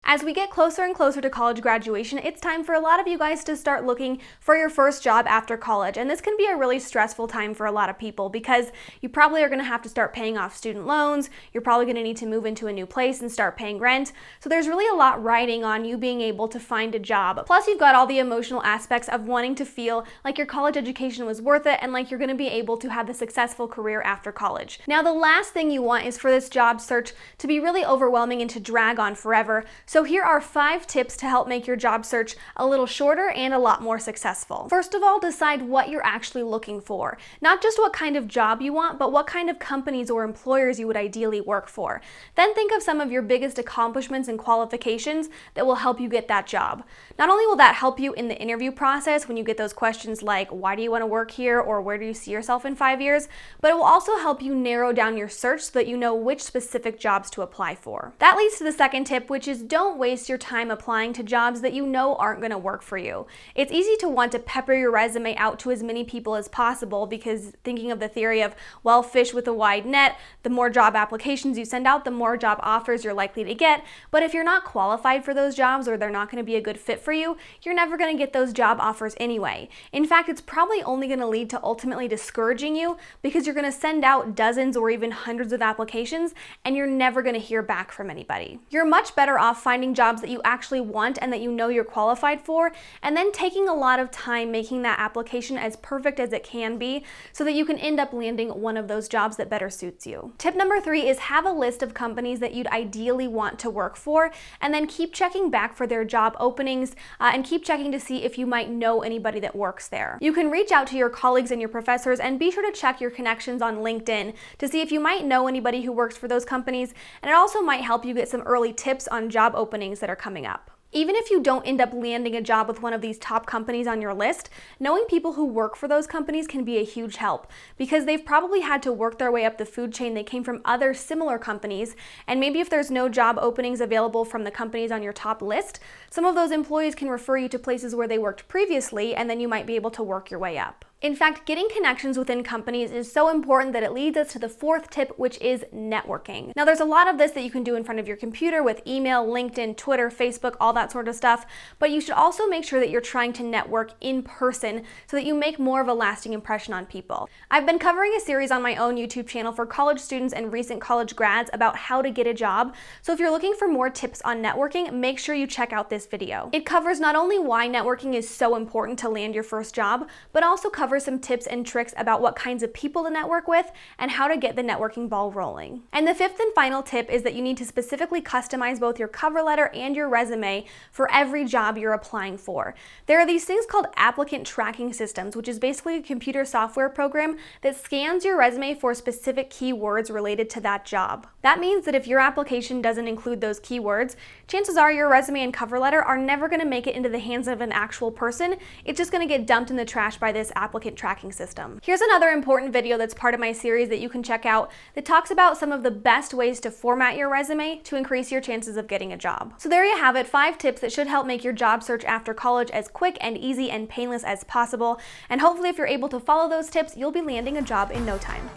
As we get closer and closer to college graduation, it's time for a lot of you guys to start looking for your first job after college. And this can be a really stressful time for a lot of people because you probably are going to have to start paying off student loans. You're probably going to need to move into a new place and start paying rent. So there's really a lot riding on you being able to find a job. Plus, you've got all the emotional aspects of wanting to feel like your college education was worth it and like you're going to be able to have a successful career after college. Now, the last thing you want is for this job search to be really overwhelming and to drag on forever. So here are 5 tips to help make your job search a little shorter and a lot more successful. First of all, decide what you're actually looking for. Not just what kind of job you want, but what kind of companies or employers you would ideally work for. Then think of some of your biggest accomplishments and qualifications that will help you get that job. Not only will that help you in the interview process when you get those questions like, why do you want to work here, or where do you see yourself in 5 years, but it will also help you narrow down your search so that you know which specific jobs to apply for. That leads to the second tip, which is don't waste your time applying to jobs that you know aren't going to work for you. It's easy to want to pepper your resume out to as many people as possible because thinking of the theory of, well, fish with a wide net, the more job applications you send out, the more job offers you're likely to get. But if you're not qualified for those jobs or they're not going to be a good fit for you, you're never going to get those job offers anyway. In fact, it's probably only going to lead to ultimately discouraging you because you're going to send out dozens or even hundreds of applications and you're never going to hear back from anybody. You're much better off finding jobs that you actually want and that you know you're qualified for, and then taking a lot of time making that application as perfect as it can be so that you can end up landing one of those jobs that better suits you. Tip number 3 is have a list of companies that you'd ideally want to work for, and then keep checking back for their job openings and keep checking to see if you might know anybody that works there. You can reach out to your colleagues and your professors and be sure to check your connections on LinkedIn to see if you might know anybody who works for those companies, and it also might help you get some early tips on job openings that are coming up. Even if you don't end up landing a job with one of these top companies on your list, knowing people who work for those companies can be a huge help because they've probably had to work their way up the food chain. They came from other similar companies, and maybe if there's no job openings available from the companies on your top list, some of those employees can refer you to places where they worked previously, and then you might be able to work your way up. In fact, getting connections within companies is so important that it leads us to the 4th tip, which is networking. Now, there's a lot of this that you can do in front of your computer with email, LinkedIn, Twitter, Facebook, all that sort of stuff, but you should also make sure that you're trying to network in person so that you make more of a lasting impression on people. I've been covering a series on my own YouTube channel for college students and recent college grads about how to get a job, so if you're looking for more tips on networking, make sure you check out this video. It covers not only why networking is so important to land your first job, but also covers some tips and tricks about what kinds of people to network with and how to get the networking ball rolling. And the 5th and final tip is that you need to specifically customize both your cover letter and your resume for every job you're applying for. There are these things called applicant tracking systems, which is basically a computer software program that scans your resume for specific keywords related to that job. That means that if your application doesn't include those keywords, chances are your resume and cover letter are never going to make it into the hands of an actual person. It's just going to get dumped in the trash by this applicant tracking system. Here's another important video that's part of my series that you can check out that talks about some of the best ways to format your resume to increase your chances of getting a job. So there you have it, 5 tips that should help make your job search after college as quick and easy and painless as possible. And hopefully if you're able to follow those tips, you'll be landing a job in no time.